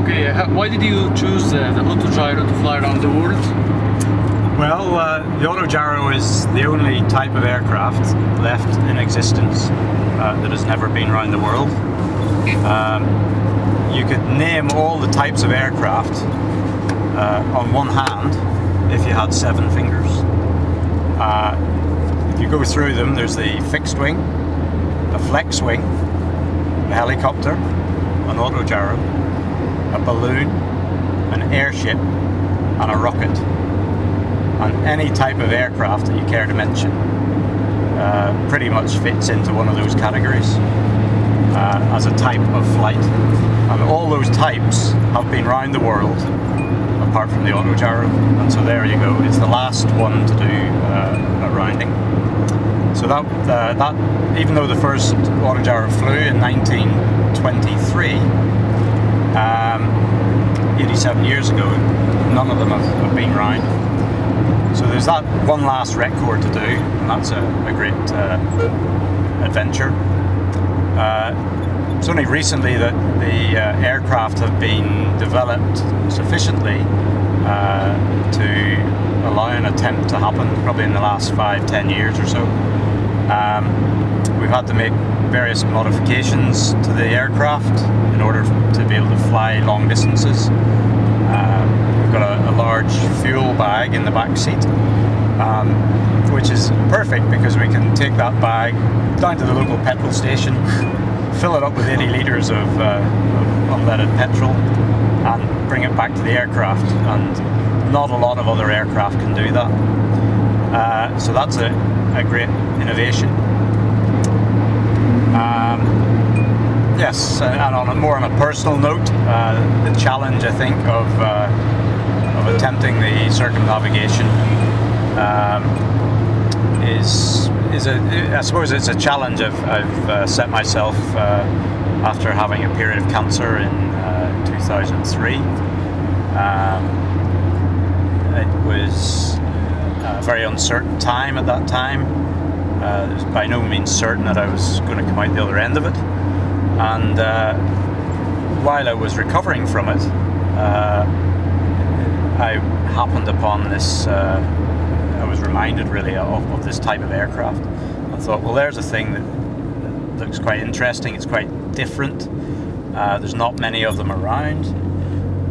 Okay, why did you choose the Auto-Gyro to fly around the world? Well, the Auto-Gyro is the only type of aircraft left in existence that has never been around the world. You could name all the types of aircraft on one hand if you had 7 fingers. If you go through them, there's the fixed wing, a flex wing, a helicopter, an Auto-Gyro, a balloon, an airship, and a rocket. And any type of aircraft that you care to mention pretty much fits into one of those categories as a type of flight. And all those types have been around the world apart from the Auto-Gyro, and so there you go. It's the last one to do a rounding. So that even though the first Auto-Gyro flew in 1923, 87 years ago, none of them have been round. So there's that one last record to do, and that's a great adventure. It's only recently that the aircraft have been developed sufficiently to allow an attempt to happen, probably in the last 5-10 years or so. We've had to make various modifications to the aircraft in order to be able to fly long distances. We've got a large fuel bag in the back seat, which is perfect because we can take that bag down to the local petrol station, fill it up with 80 litres of unleaded petrol, and bring it back to the aircraft. And not a lot of other aircraft can do that. So that's a great innovation. Yes, and on a personal note, the challenge, I think, of attempting the circumnavigation I suppose it's a challenge I've set myself after having a period of cancer in 2003. It was a very uncertain time at that time. It was by no means certain that I was going to come out the other end of it. And while I was recovering from it, I happened upon this, I was reminded really of this type of aircraft. I thought, well, there's a thing that looks quite interesting, it's quite different, there's not many of them around,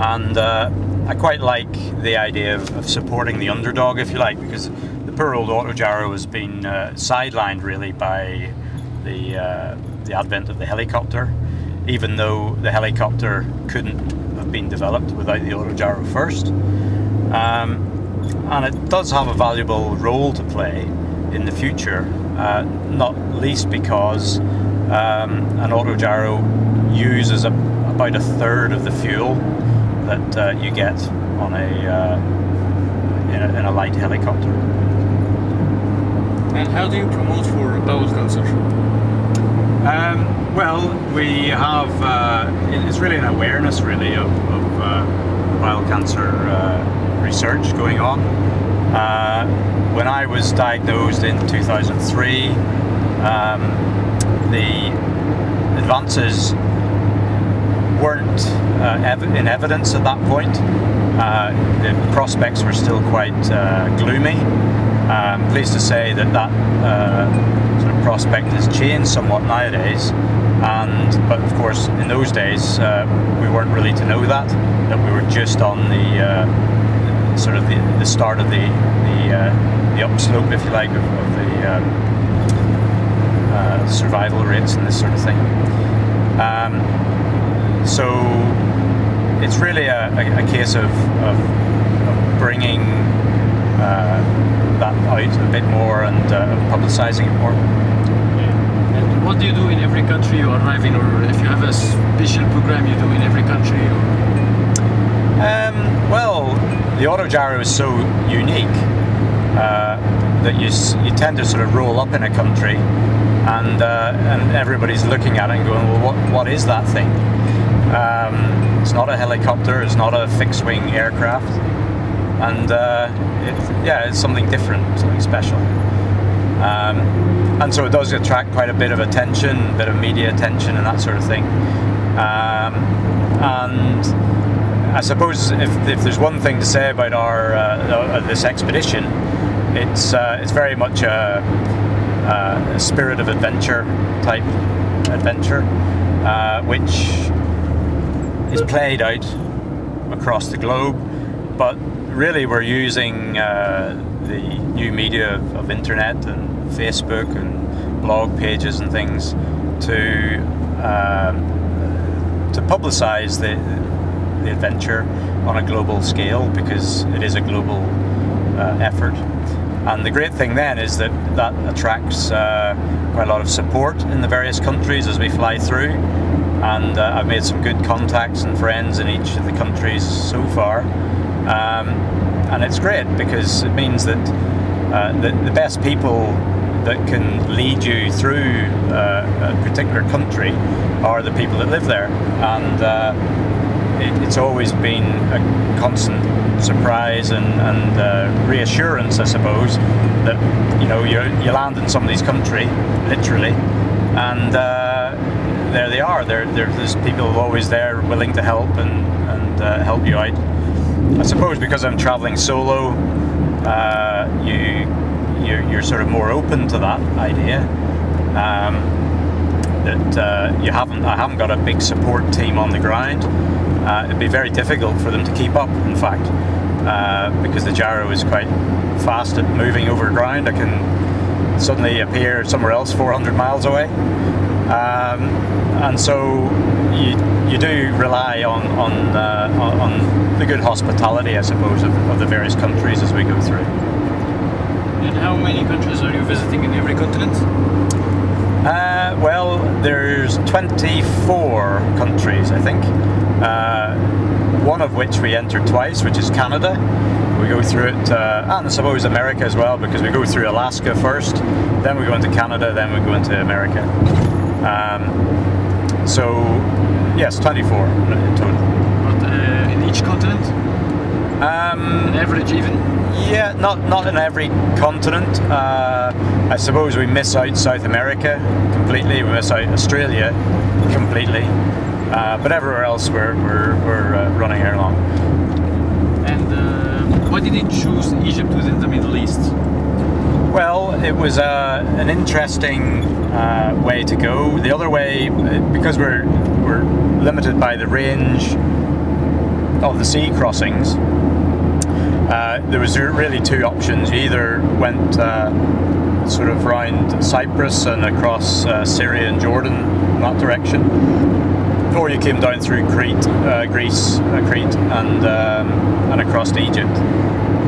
and I quite like the idea of supporting the underdog, if you like, because the poor old Auto-Gyro has been sidelined really by the advent of the helicopter, even though the helicopter couldn't have been developed without the Auto-Gyro first. And it does have a valuable role to play in the future, not least because an Auto-Gyro uses about 1/3 of the fuel that you get on in a light helicopter. And how do you promote for bowel cancer? Well, we have, it's really an awareness really of bowel cancer research going on. When I was diagnosed in 2003, the advances weren't in evidence at that point. The prospects were still quite gloomy. I'm pleased to say that sort of prospect has changed somewhat nowadays, but of course in those days we weren't really to know that we were just on the sort of the start of the upslope, if you like, of the survival rates and this sort of thing. So it's really a case of bringing that out a bit more and publicising it more. And what do you do in every country you arrive in, or if you have a special program you do in every country? Well, the Auto-Gyro is so unique that you tend to sort of roll up in a country and everybody's looking at it and going, well, what is that thing? It's not a helicopter, it's not a fixed-wing aircraft, and it's something different, something special. And so it does attract quite a bit of attention, a bit of media attention and that sort of thing. And I suppose if there's one thing to say about our this expedition, it's very much a spirit of adventure type adventure, which is played out across the globe. But really, we're using the new media of internet and Facebook and blog pages and things to publicize the adventure on a global scale, because it is a global effort. And the great thing then is that attracts quite a lot of support in the various countries as we fly through. And I've made some good contacts and friends in each of the countries so far. And it's great, because it means that the best people that can lead you through a particular country are the people that live there. And it's always been a constant surprise and reassurance, I suppose, that you land in somebody's country, literally, and there they are. There's people always there willing to help and help you out. I suppose because I'm traveling solo, you're sort of more open to that idea. I haven't got a big support team on the ground. It'd be very difficult for them to keep up, in fact, because the gyro is quite fast at moving over ground. I can suddenly appear somewhere else 400 miles away. And so you do rely on the good hospitality, I suppose, of the various countries as we go through. And how many countries are you visiting in every continent? Well, there's 24 countries, I think. One of which we entered twice, which is Canada. We go through it, and I suppose America as well, because we go through Alaska first, then we go into Canada, then we go into America. So, yes, 24 in total. But in each continent? An average even? Yeah, not in every continent. I suppose we miss out South America completely, we miss out Australia completely, but everywhere else we're running along. And why did you choose Egypt within the Middle East? Well, it was an interesting way to go. The other way, because we're limited by the range of the sea crossings, there was really two options. You either went sort of round Cyprus and across Syria and Jordan in that direction, or you came down through Crete, Greece, Crete, and across to Egypt.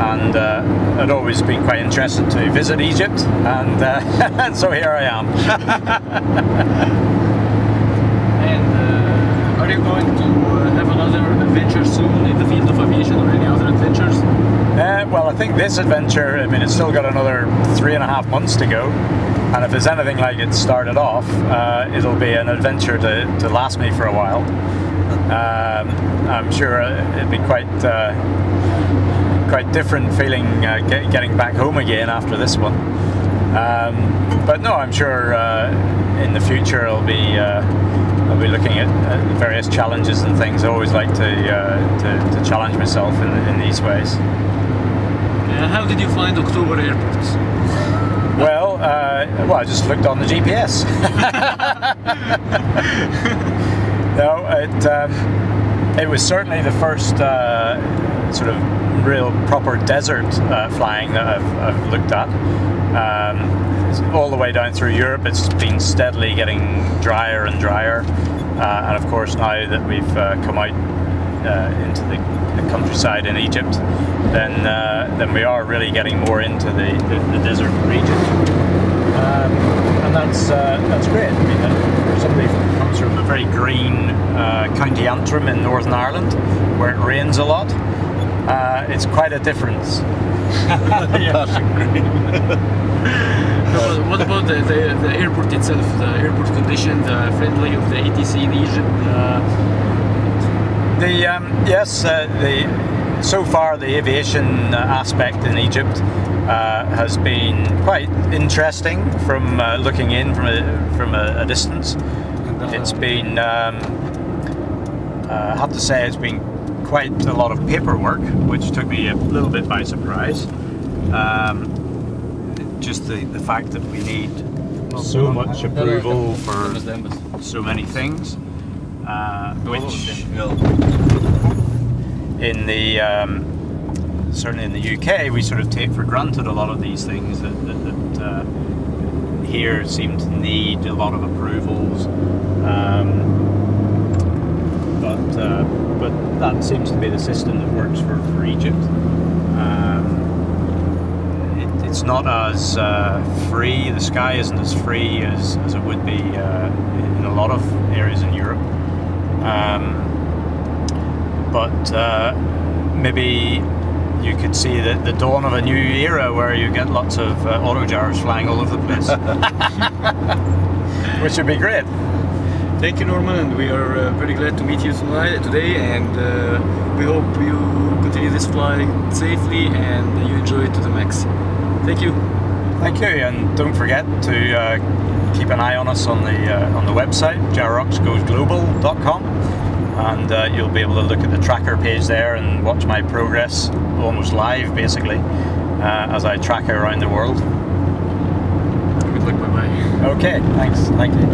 And I'd always been quite interested to visit Egypt, and so here I am. And are you going to have another adventure soon in the field of aviation, or any other adventures? Well, I think this adventure, I mean, it's still got another 3.5 months to go, and if there's anything like it started off, it'll be an adventure to last me for a while. I'm sure it'd be quite different feeling getting back home again after this one. But no, I'm sure in the future I'll be looking at various challenges and things. I always like to challenge myself in these ways. How did you find October Airport? Well, I just looked on the GPS. No, it was certainly the first sort of real proper desert flying that I've looked at. All the way down through Europe, it's been steadily getting drier and drier, and of course now that we've come out into the countryside in Egypt, then we are really getting more into the desert region, and that's great. I mean, somebody who comes from a very green County Antrim in Northern Ireland, where it rains a lot. It's quite a difference. What about the airport itself, the airport condition, the friendly of the ATC in Egypt? So far the aviation aspect in Egypt has been quite interesting from looking in from a distance. It's been, I have to say, it's been quite a lot of paperwork, which took me a little bit by surprise. Just the fact that we need so much approval for so many things, which in the certainly in the UK we sort of take for granted a lot of these things that here seem to need a lot of approvals, but that seems to be the system that works for Egypt. It's not as free, the sky isn't as free as it would be in a lot of areas in Europe. But maybe you could see the dawn of a new era where you get lots of autogyros flying all over the place. Which would be great. Thank you, Norman, and we are very glad to meet you today, and we hope you continue this flight safely and you enjoy it to the max. Thank you. Thank you, and don't forget to keep an eye on us on the website, G.YROXgoesglobal.com, and you'll be able to look at the tracker page there and watch my progress almost live, basically, as I track around the world. Good luck, bye-bye. Okay, thanks. Thank you.